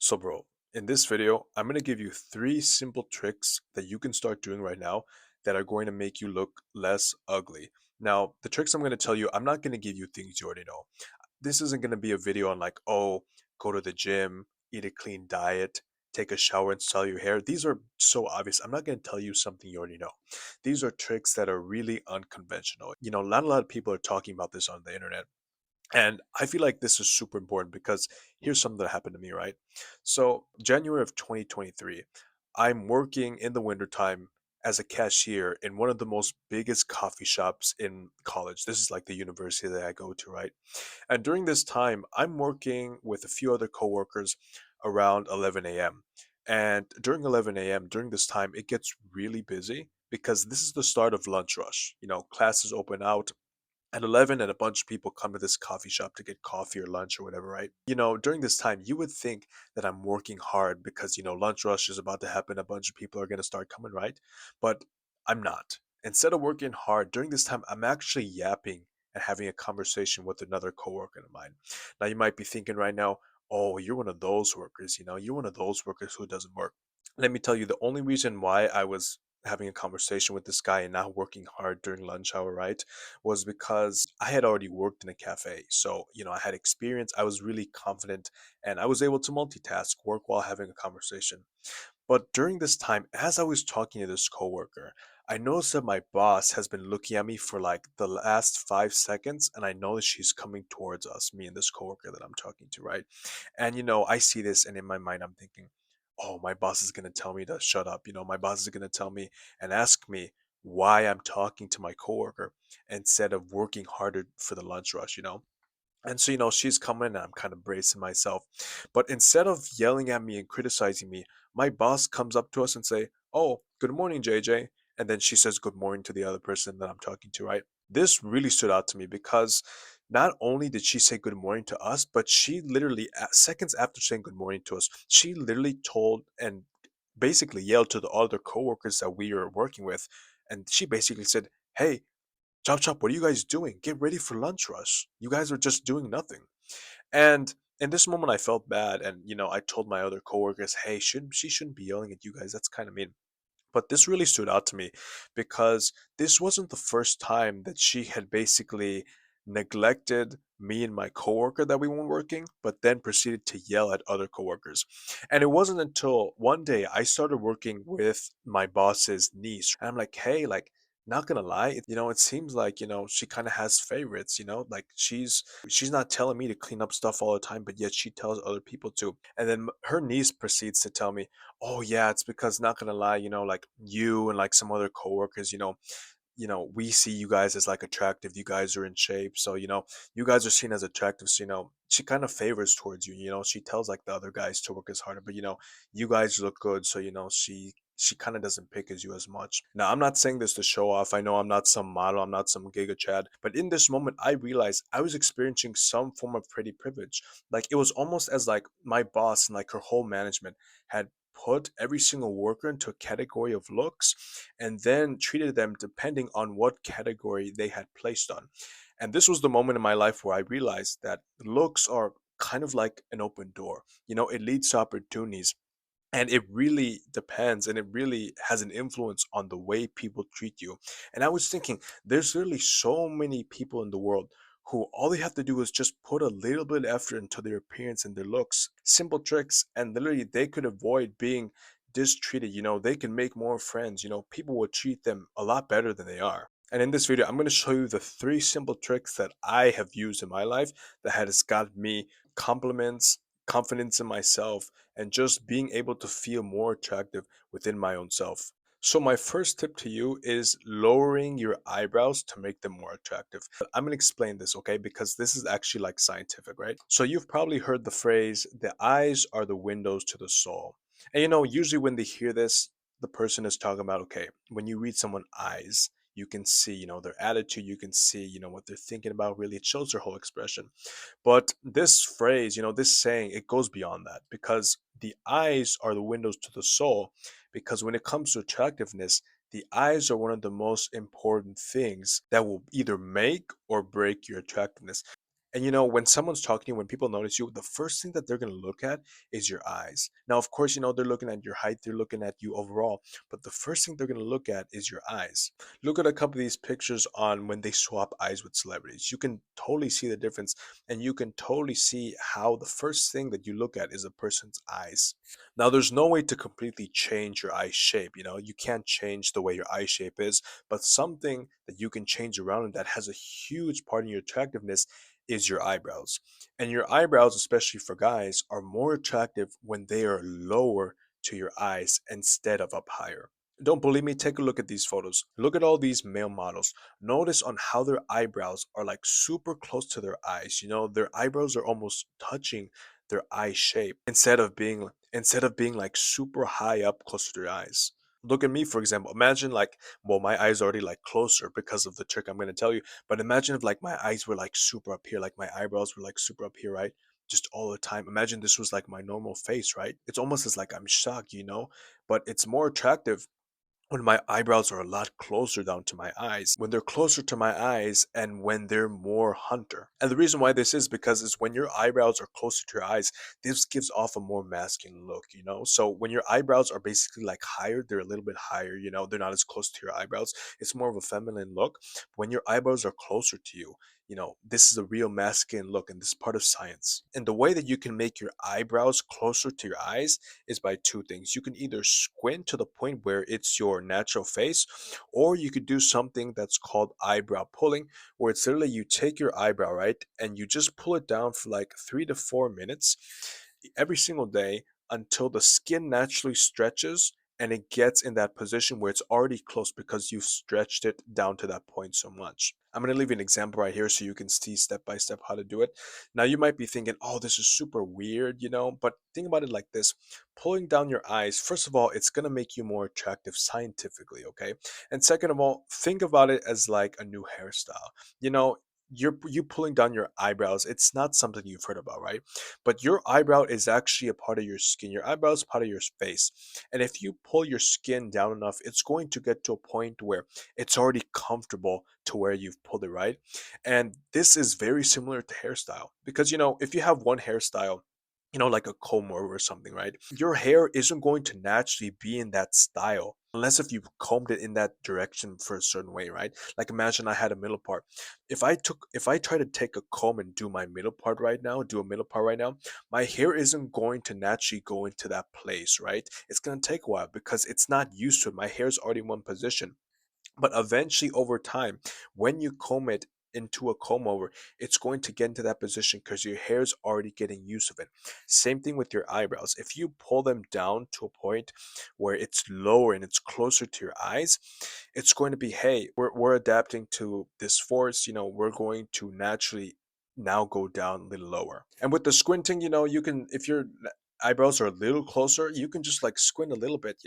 So, bro, in this video, I'm going to give you three simple tricks that you can start doing right now that are going to make you look less ugly. Now, the tricks I'm going to tell you, I'm not going to give you things you already know. This isn't going to be a video on like, oh, go to the gym, eat a clean diet, take a shower, and style your hair. These are so obvious. I'm not going to tell you something you already know. These are tricks that are really unconventional. Not a lot of people are talking about this on the internet. And I feel like this is super important because here's something that happened to me, right? So, January of 2023, I'm working in the wintertime as a cashier in one of the most biggest coffee shops in college. This is like the university that I go to, right? And during this time, I'm working with a few other coworkers around 11 a.m. And during 11 a.m., during this time, it gets really busy because this is the start of lunch rush. Classes open out at 11 and a bunch of people come to this coffee shop to get coffee or lunch or whatever, right? During this time, you would think that I'm working hard because, lunch rush is about to happen. A bunch of people are going to start coming, right? But I'm not. Instead of working hard during this time, I'm actually yapping and having a conversation with another coworker of mine. Now, you might be thinking right now, oh, you're one of those workers, you're one of those workers who doesn't work. Let me tell you, the only reason why I was having a conversation with this guy and not working hard during lunch hour, right, was because I had already worked in a cafe. So, I had experience, I was really confident, and I was able to multitask, work while having a conversation. But during this time, as I was talking to this coworker, I noticed that my boss has been looking at me for like the last 5 seconds, and I know that she's coming towards us, me and this coworker that I'm talking to, right? And I see this, and in my mind, I'm thinking, oh, my boss is gonna tell me to shut up. My boss is gonna tell me and ask me why I'm talking to my coworker instead of working harder for the lunch rush. And so, she's coming and I'm kind of bracing myself. But instead of yelling at me and criticizing me, my boss comes up to us and say, "Oh, good morning, JJ." And then she says good morning to the other person that I'm talking to, right? This really stood out to me because not only did she say good morning to us, but she literally, seconds after saying good morning to us, she literally told and basically yelled to the other coworkers that we were working with. And she basically said, "Hey, Chop Chop, what are you guys doing? Get ready for lunch rush. You guys are just doing nothing." And in this moment, I felt bad, and I told my other coworkers, "Hey, she shouldn't be yelling at you guys. That's kind of mean." But this really stood out to me because this wasn't the first time that she had basically neglected me and my coworker that we weren't working, but then proceeded to yell at other coworkers. And it wasn't until one day I started working with my boss's niece, and I'm like, "Hey, like, not gonna lie, it seems like, she kind of has favorites, like she's not telling me to clean up stuff all the time, but yet she tells other people to." And then her niece proceeds to tell me, "Oh yeah, it's because not gonna lie, like you and like some other coworkers, we see you guys as like attractive. You guys are in shape, so you guys are seen as attractive. So she kind of favors towards you. She tells like the other guys to work as harder, but you guys look good, so she kind of doesn't pick as you as much." Now, I'm not saying this to show off. I know I'm not some model, I'm not some giga chad, but in this moment, I realized I was experiencing some form of pretty privilege. Like it was almost as like my boss and like her whole management had put every single worker into a category of looks and then treated them depending on what category they had placed on. And this was the moment in my life where I realized that looks are kind of like an open door. It leads to opportunities. And it really depends and it really has an influence on the way people treat you. And I was thinking, there's literally so many people in the world who all they have to do is just put a little bit of effort into their appearance and their looks. Simple tricks, and literally they could avoid being distreated. They can make more friends. People will treat them a lot better than they are. And in this video, I'm going to show you the three simple tricks that I have used in my life that has got me compliments, confidence in myself, and just being able to feel more attractive within my own self. So, my first tip to you is lowering your eyebrows to make them more attractive. I'm gonna explain this, okay? Because this is actually like scientific, right? So, you've probably heard the phrase, the eyes are the windows to the soul. And usually when they hear this, the person is talking about, okay, when you read someone's eyes, you can see, their attitude, you can see, what they're thinking about, really, it shows their whole expression. But this phrase, this saying, it goes beyond that because the eyes are the windows to the soul. Because when it comes to attractiveness, the eyes are one of the most important things that will either make or break your attractiveness. And when someone's talking to you, when people notice you, the first thing that they're going to look at is your eyes. Now, of course, they're looking at your height, they're looking at you overall, but the first thing they're going to look at is your eyes. Look at a couple of these pictures on when they swap eyes with celebrities. You can totally see the difference, and you can totally see how the first thing that you look at is a person's eyes. Now, there's no way to completely change your eye shape. You can't change the way your eye shape is, but something that you can change around and that has a huge part in your attractiveness is your eyebrows. And your eyebrows, especially for guys, are more attractive when they are lower to your eyes instead of up higher. Don't believe me? Take a look at these photos. Look at all these male models. Notice on how their eyebrows are like super close to their eyes. Their eyebrows are almost touching their eye shape instead of being like super high up close to their eyes. Look at me, for example. Imagine like, well, my eyes are already like closer because of the trick I'm gonna tell you. But imagine if like my eyes were like super up here, like my eyebrows were like super up here, right? Just all the time. Imagine this was like my normal face, right? It's almost as like I'm shocked. But it's more attractive when my eyebrows are a lot closer down to my eyes, when they're closer to my eyes, and when they're more hunter. And the reason why this is because it's when your eyebrows are closer to your eyes, this gives off a more masculine look. So when your eyebrows are basically like higher, they're a little bit higher, they're not as close to your eyebrows. It's more of a feminine look. When your eyebrows are closer to you, this is a real masculine look, and this is part of science. And the way that you can make your eyebrows closer to your eyes is by two things. You can either squint to the point where it's your natural face, or you could do something that's called eyebrow pulling, where it's literally you take your eyebrow, right, and you just pull it down for like 3 to 4 minutes every single day until the skin naturally stretches and it gets in that position where it's already close because you've stretched it down to that point so much. I'm going to leave you an example right here so you can see step by step how to do it. Now, you might be thinking, oh, this is super weird, but think about it like this. Pulling down your eyes, first of all, it's going to make you more attractive scientifically, okay? And second of all, think about it as like a new hairstyle. You know, you pulling down your eyebrows, it's not something you've heard about, right? But your eyebrow is actually a part of your skin. Your eyebrow is part of your face. And if you pull your skin down enough, it's going to get to a point where it's already comfortable to where you've pulled it, right? And this is very similar to hairstyle because, if you have one hairstyle, like a comb over or something, right? Your hair isn't going to naturally be in that style unless if you combed it in that direction for a certain way, right? Like imagine I had a middle part. If I try to take a comb and do my middle part right now, do a middle part right now, my hair isn't going to naturally go into that place, right? It's gonna take a while because it's not used to it. My hair's already in one position. But eventually, over time, when you comb it into a comb over, it's going to get into that position because your hair is already getting used of it. Same thing with your eyebrows. If you pull them down to a point where it's lower and it's closer to your eyes, it's going to be, hey, we're adapting to this force, we're going to naturally now go down a little lower. And with the squinting, you can, if your eyebrows are a little closer, you can just like squint a little bit.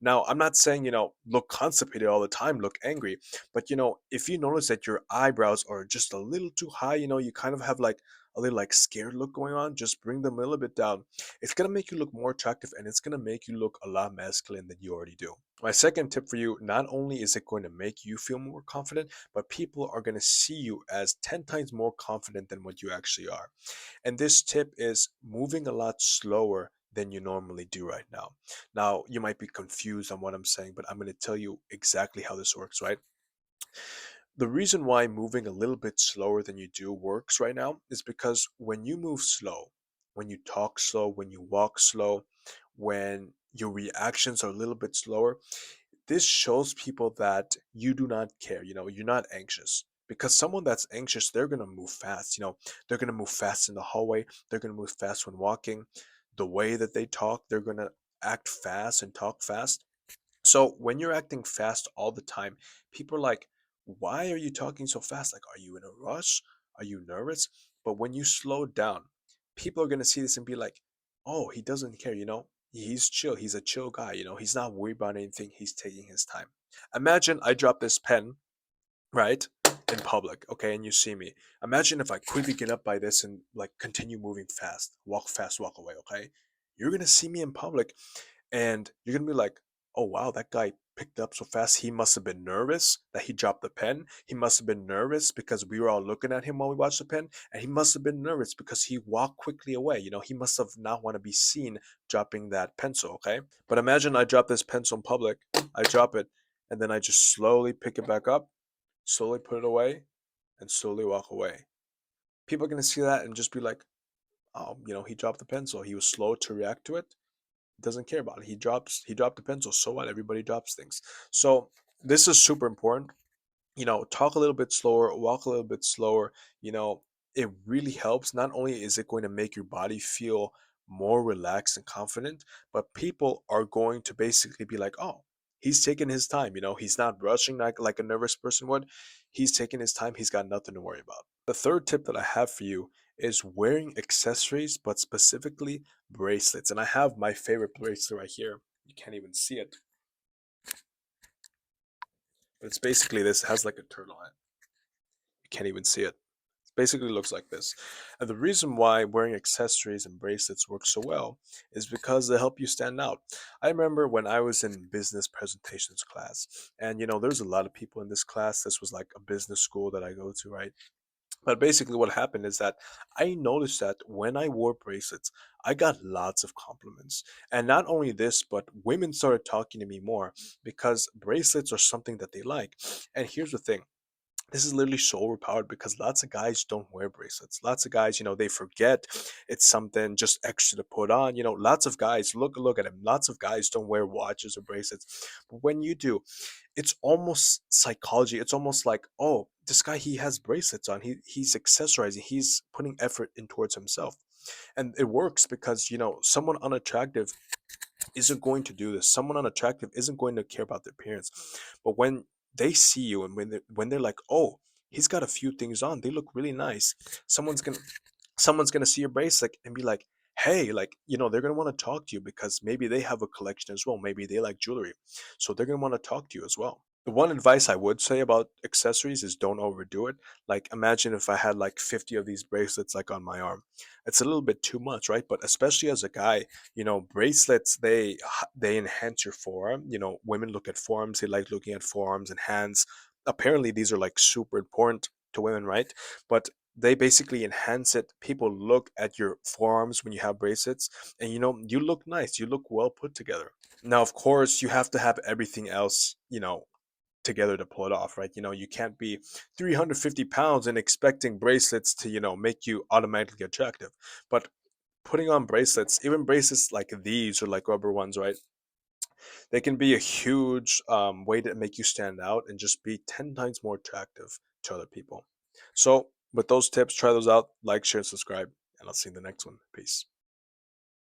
Now, I'm not saying, look constipated all the time, look angry, but if you notice that your eyebrows are just a little too high, you kind of have like a little like scared look going on, just bring them a little bit down. It's going to make you look more attractive and it's going to make you look a lot masculine than you already do. My second tip for you, not only is it going to make you feel more confident, but people are going to see you as 10 times more confident than what you actually are. And this tip is moving a lot slower than you normally do right now. Now, you might be confused on what I'm saying, but I'm going to tell you exactly how this works, right? The reason why moving a little bit slower than you do works right now is because when you move slow, when you talk slow, when you walk slow, when your reactions are a little bit slower, this shows people that you do not care, you're not anxious. Because someone that's anxious, they're going to move fast, they're going to move fast in the hallway, they're going to move fast when walking. The way that they talk, they're going to act fast and talk fast. So when you're acting fast all the time, people are like, why are you talking so fast? Like, are you in a rush? Are you nervous? But when you slow down, people are going to see this and be like, oh, he doesn't care, he's chill. He's a chill guy, he's not worried about anything. He's taking his time. Imagine I drop this pen, right, in public, okay, and you see me. Imagine if I quickly get up by this and like continue moving fast, walk away, okay? You're going to see me in public and you're gonna be like, "Oh wow, that guy picked it up so fast. He must have been nervous that he dropped the pen. He must have been nervous because we were all looking at him while we watched the pen. And he must have been nervous because he walked quickly away. He must have not want to be seen dropping that pencil, okay? But imagine I drop this pencil in public. I drop it, and then I just slowly pick it back up, slowly put it away, and slowly walk away. People are going to see that and just be like, oh, he dropped the pencil. He was slow to react to it. Doesn't care about it. He dropped the pencil. So what? Everybody drops things. So this is super important. Talk a little bit slower, walk a little bit slower. It really helps. Not only is it going to make your body feel more relaxed and confident, but people are going to basically be like, oh, he's taking his time. He's not rushing like a nervous person would. He's taking his time. He's got nothing to worry about. The third tip that I have for you is wearing accessories, but specifically bracelets. And I have my favorite bracelet right here. You can't even see it, but it's basically this. It has like a turtle on it. You can't even see it. It basically looks like this. And the reason why wearing accessories and bracelets work so well is because they help you stand out. I remember when I was in business presentations class, and there's a lot of people in this class. This was like a business school that I go to, right? But basically, what happened is that I noticed that when I wore bracelets, I got lots of compliments. And not only this, but women started talking to me more because bracelets are something that they like. And here's the thing, this is literally so overpowered because lots of guys don't wear bracelets. Lots of guys, they forget it's something just extra to put on. Lots of guys look at them. Lots of guys don't wear watches or bracelets, but when you do, it's almost psychology. It's almost like, oh, this guy, he has bracelets on. He's accessorizing. He's putting effort in towards himself, and it works because someone unattractive isn't going to do this. Someone unattractive isn't going to care about their appearance. But when they see you and when they're like, oh, he's got a few things on, they look really nice. Someone's gonna see your bracelet and be like, hey, like, they're gonna want to talk to you because maybe they have a collection as well. Maybe they like jewelry. So they're gonna want to talk to you as well. The one advice I would say about accessories is don't overdo it. Like imagine if I had like 50 of these bracelets like on my arm. It's a little bit too much, right? But especially as a guy, bracelets they enhance your forearm. Women look at forearms, they like looking at forearms and hands. Apparently these are like super important to women, right? But they basically enhance it. People look at your forearms when you have bracelets, and you look nice, you look well put together. Now, of course, you have to have everything else, together to pull it off, right? You can't be 350 pounds and expecting bracelets to, make you automatically attractive. But putting on bracelets, even bracelets like these or like rubber ones, right? They can be a huge way to make you stand out and just be 10 times more attractive to other people. So, with those tips, try those out, like, share, and subscribe, and I'll see you in the next one. Peace.